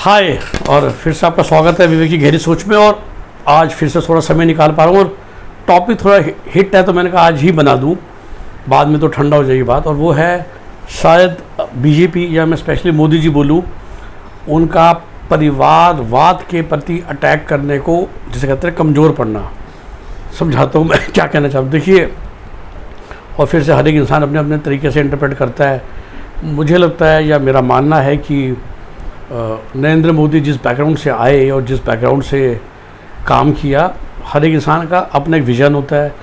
हाय, और फिर से आपका स्वागत है विवेक की गहरी सोच में। और आज फिर से थोड़ा समय निकाल पा रहा हूँ और टॉपिक थोड़ा हिट है तो मैंने कहा आज ही बना दूँ, बाद में तो ठंडा हो जाएगी बात। और वो है शायद बीजेपी या मैं स्पेशली मोदी जी बोलूँ, उनका परिवारवाद के प्रति अटैक करने को जिसे कहते हैं कमज़ोर पड़ना। समझाता हूँ मैं क्या कहना चाहता हूँ। देखिए, और फिर से हर एक इंसान अपने अपने तरीके से इंटरप्रेट करता है। मुझे लगता है या मेरा मानना है कि नरेंद्र मोदी जिस बैकग्राउंड से आए और जिस बैकग्राउंड से काम किया, हर एक इंसान का अपना एक विज़न होता है।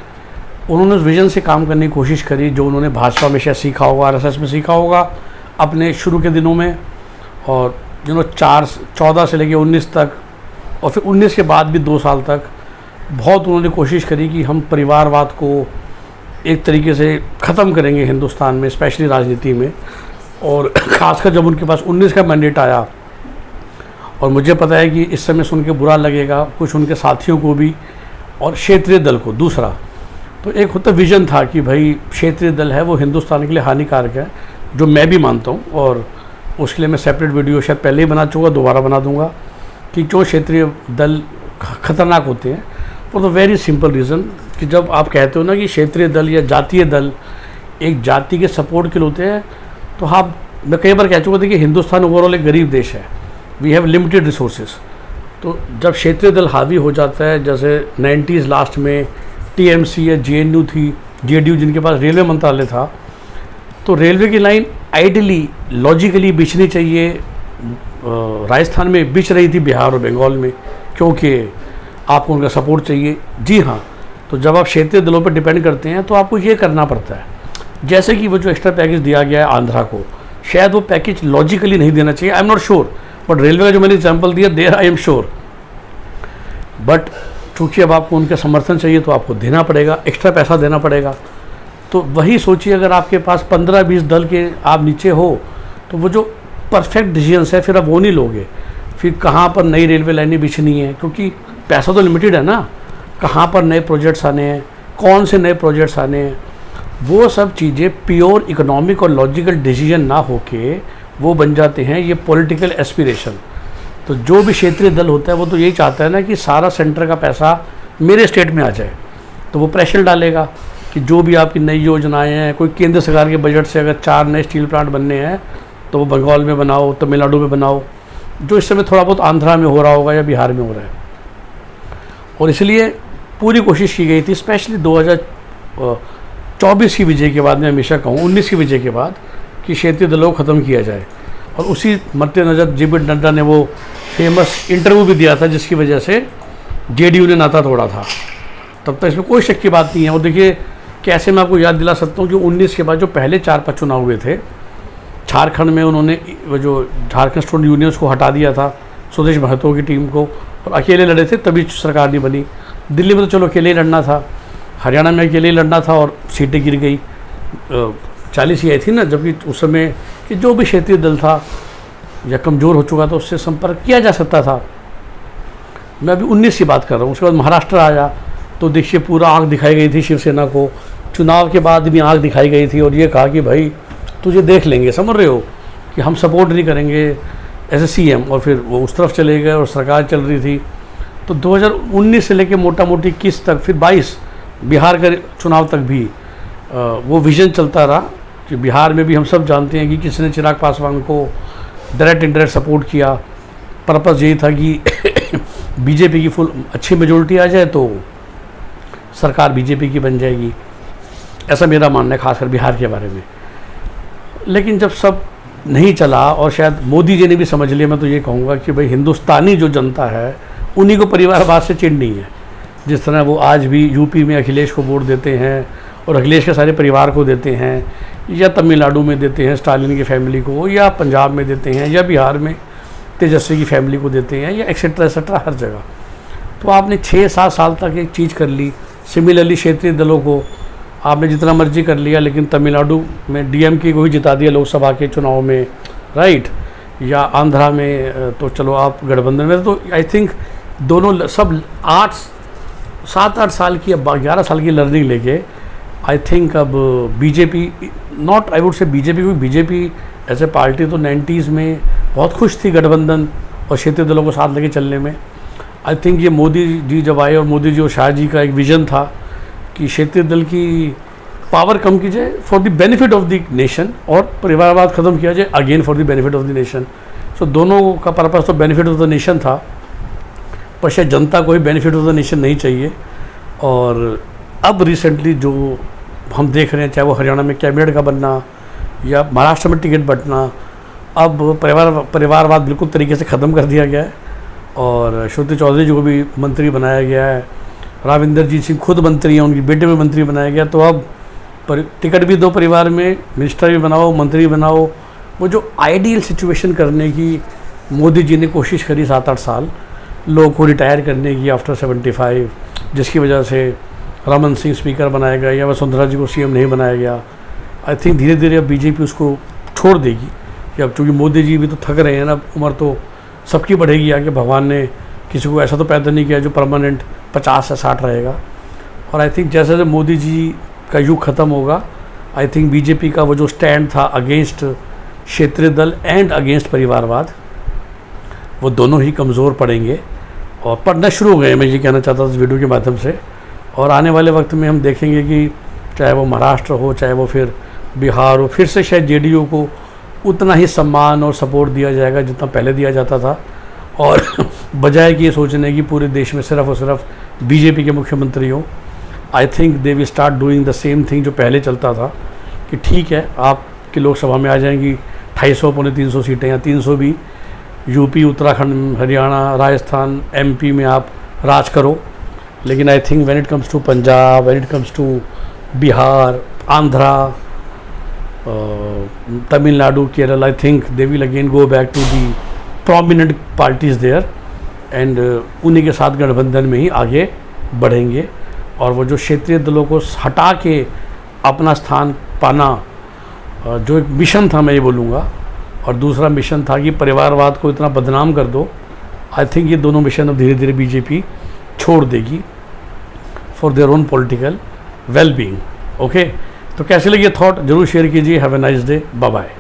उन्होंने उस विज़न से काम करने की कोशिश करी जो उन्होंने भाजपा में शायद सीखा होगा, आरएसएस में सीखा होगा अपने शुरू के दिनों में, और 14 से लेकर 19 तक, और फिर 19 के बाद भी 2 साल तक बहुत उन्होंने कोशिश करी कि हम परिवारवाद को एक तरीके से ख़त्म करेंगे हिंदुस्तान में, स्पेशली राजनीति में। और ख़ासकर जब उनके पास 19 का मैंडेट आया, और मुझे पता है कि इस समय सुन के बुरा लगेगा कुछ उनके साथियों को भी और क्षेत्रीय दल को। दूसरा तो एक होता विज़न था कि भाई क्षेत्रीय दल है वो हिंदुस्तान के लिए हानिकारक है, जो मैं भी मानता हूँ। और उसके लिए मैं सेपरेट वीडियो शायद पहले ही बना चुका, दोबारा बना दूंगा कि क्यों क्षेत्रीय दल खतरनाक होते हैं। For the very simple reason कि जब आप कहते हो ना कि क्षेत्रीय दल या जातीय दल एक जाति के सपोर्ट के लिए होते हैं, तो आप, मैं कई बार कह चुका था कि हिंदुस्तान ओवरऑल एक गरीब देश है, वी हैव लिमिटेड रिसोर्सेज। तो जब क्षेत्रीय दल हावी हो जाता है, जैसे 90s लास्ट में टीएमसी या जेएनयू थी, जेडीयू जिनके पास रेलवे मंत्रालय था, तो रेलवे की लाइन आइडियली लॉजिकली बिछनी चाहिए, राजस्थान में बिछ रही थी बिहार और बंगाल में, क्योंकि आपको उनका सपोर्ट चाहिए। जी हाँ, तो जब आप क्षेत्रीय दलों पर डिपेंड करते हैं तो आपको ये करना पड़ता है। जैसे कि वो जो एक्स्ट्रा पैकेज दिया गया है आंध्रा को, शायद वो पैकेज लॉजिकली नहीं देना चाहिए, I am not sure, but railway का जो मैंने एग्जाम्पल दिया there I am sure. But चूँकि अब आपको उनका समर्थन चाहिए तो आपको देना पड़ेगा, एक्स्ट्रा पैसा देना पड़ेगा। तो वही सोचिए, अगर आपके पास 15-20 दल के आप नीचे हो तो वो जो परफेक्ट डिसीजंस है फिर आप वो नहीं लोगे। फिर कहाँ पर नई रेलवे लाइनें बिछनी है, क्योंकि पैसा तो लिमिटेड है ना, कहाँ पर नए प्रोजेक्ट्स आने हैं, कौन से नए प्रोजेक्ट्स आने हैं, वो सब चीज़ें प्योर इकोनॉमिक और लॉजिकल डिसीजन ना होके वो बन जाते हैं ये पॉलिटिकल एस्पिरेशन। तो जो भी क्षेत्रीय दल होता है वो तो यही चाहता है ना कि सारा सेंटर का पैसा मेरे स्टेट में आ जाए। तो वो प्रेशर डालेगा कि जो भी आपकी नई योजनाएं हैं, कोई केंद्र सरकार के बजट से अगर 4 नए स्टील प्लांट बनने हैं तो वो बंगाल में बनाओ, तमिलनाडु में बनाओ, जो इस समय थोड़ा बहुत आंध्रा में हो रहा होगा या बिहार में हो रहा है। और इसलिए पूरी कोशिश की गई थी, स्पेशली 2024 की विजय के बाद, मैं हमेशा कहूँ 19 की विजय के बाद, कि क्षेत्रीय दलों को ख़त्म किया जाए। और उसी मद्देनज़र जेपी नड्डा ने वो फेमस इंटरव्यू भी दिया था जिसकी वजह से जेडीयू ने नाता तोड़ा था। तब तक इसमें कोई शक की बात नहीं है। और देखिए कैसे मैं आपको याद दिला सकता हूँ कि 19 के बाद जो पहले 4-5 चुनाव हुए थे, झारखंड में उन्होंने वो जो झारखंड स्टूडेंट यूनियंस को हटा दिया था, सुदेश महतो की टीम को, और अकेले लड़े थे, तभी सरकार नहीं बनी। दिल्ली में तो चलो अकेले ही लड़ना था, हरियाणा में अकेले ही लड़ना था और सीटें गिर गई, 40 ही आई थी ना। जबकि उस समय कि जो भी क्षेत्रीय दल था या कमज़ोर हो चुका था उससे संपर्क किया जा सकता था। मैं अभी 19 की बात कर रहा हूँ। उसके बाद महाराष्ट्र आया तो देखिए पूरा आँख दिखाई गई थी शिवसेना को, चुनाव के बाद भी आँख दिखाई गई थी और ये कहा कि भाई तुझे देख लेंगे, समझ रहे हो, कि हम सपोर्ट नहीं करेंगे एज ए सीएम। और फिर वो उस तरफ चले गए और सरकार चल रही थी। तो 2019 से लेकर मोटा मोटी 21 तक, फिर 22 बिहार के चुनाव तक भी वो विज़न चलता रहा कि बिहार में भी हम सब जानते हैं कि किसने चिराग पासवान को डायरेक्ट इनडायरेक्ट सपोर्ट किया। पर्पस यही था कि बीजेपी की फुल अच्छी मेजोरिटी आ जाए तो सरकार बीजेपी की बन जाएगी, ऐसा मेरा मानना है, खासकर बिहार के बारे में। लेकिन जब सब नहीं चला और शायद मोदी जी ने भी समझ लिया, मैं तो ये कहूँगा कि भाई हिंदुस्तानी जो जनता है उन्हीं को परिवारवाद से चिढ़नी है। जिस तरह वो आज भी यूपी में अखिलेश को वोट देते हैं और अखिलेश के सारे परिवार को देते हैं, या तमिलनाडु में देते हैं स्टालिन की फैमिली को, या पंजाब में देते हैं, या बिहार में तेजस्वी की फैमिली को देते हैं, या एक्सेट्रा एक्सेट्रा हर जगह। तो आपने 6-7 साल तक एक चीज़ कर ली। सिमिलरली क्षेत्रीय दलों को आपने जितना मर्जी कर लिया, लेकिन तमिलनाडु में डीएमके को ही जिता दिया लोकसभा के चुनाव में, राइट, या आंध्रा में तो चलो आप गठबंधन में। तो आई थिंक दोनों सब 7-8 साल की, अब 11 साल की लर्निंग लेके आई थिंक अब BJP, not I would say BJP, क्योंकि बीजेपी एज ए पार्टी तो 90s में बहुत खुश थी गठबंधन और क्षेत्रीय दलों को साथ लेके चलने में। आई थिंक ये मोदी जी जब आए और मोदी जी और शाह जी का एक विज़न था कि क्षेत्रीय दल की पावर कम की जाए for the benefit of the nation और परिवारवाद ख़त्म किया जाए again for the benefit of the nation. So दोनों का पर्पस तो बेनिफिट ऑफ द नेशन था, पर शायद जनता को ही बेनिफिट ऑफ द नेशन नहीं चाहिए। और अब रिसेंटली जो हम देख रहे हैं, चाहे वो हरियाणा में कैबिनेट का बनना या महाराष्ट्र में टिकट बंटना, अब परिवारवाद बिल्कुल तरीके से ख़त्म कर दिया गया है और श्रुति चौधरी जी को भी मंत्री बनाया गया है, राविंदर सिंह खुद मंत्री हैं, उनकी बेटे में मंत्री बनाया गया। तो अब टिकट भी दो परिवार में, मिनिस्टर भी बनाओ, मंत्री बनाओ। वो जो आइडियल सिचुएशन करने की मोदी जी ने कोशिश करी 7-8 साल, लोगों को रिटायर करने की आफ्टर 75, जिसकी वजह से रमन सिंह स्पीकर बनाया गया या वसुंधरा जी को सीएम नहीं बनाया गया। आई थिंक धीरे धीरे अब बीजेपी उसको छोड़ देगी कि अब चूँकि मोदी जी भी तो थक रहे हैं ना, उम्र तो सबकी बढ़ेगी आगे, भगवान ने किसी को ऐसा तो पैदा नहीं किया जो परमानेंट 50 या 60 रहेगा। और आई थिंक जैसे जैसे मोदी जी का युग ख़त्म होगा, आई थिंक बीजेपी का वो जो स्टैंड था अगेंस्ट क्षेत्रीय दल एंड अगेंस्ट परिवारवाद, वो दोनों ही कमज़ोर पड़ेंगे और पड़ना शुरू हो गए। मैं ये कहना चाहता था इस वीडियो के माध्यम से। और आने वाले वक्त में हम देखेंगे कि चाहे वो महाराष्ट्र हो, चाहे वो फिर बिहार हो, फिर से शायद जेडीयू को उतना ही सम्मान और सपोर्ट दिया जाएगा जितना पहले दिया जाता था। और बजाय कि ये सोचने की पूरे देश में सिर्फ और सिर्फ बीजेपी के मुख्यमंत्री हो, आई think they will start doing the same thing जो पहले चलता था कि ठीक है आपकी लोकसभा में आ जाएंगी 250 पौने 300 सीटें या 300 भी, यूपी, उत्तराखंड, हरियाणा, राजस्थान, एमपी में आप राज करो। लेकिन I think when it comes to Punjab, when it comes to Bihar, Andhra, Tamil Nadu, Kerala, I think they will again go back to the prominent parties there and उन्हीं के साथ गठबंधन में ही आगे बढ़ेंगे। और वो जो क्षेत्रीय दलों को हटा के अपना स्थान पाना, जो एक मिशन था मैं ये बोलूँगा, और दूसरा मिशन था कि परिवारवाद को इतना बदनाम कर दो, आई थिंक ये दोनों मिशन अब धीरे धीरे बीजेपी छोड़ देगी for their own political well being. Okay, तो कैसे लगी ये थॉट जरूर शेयर कीजिए। Have a nice day, bye bye.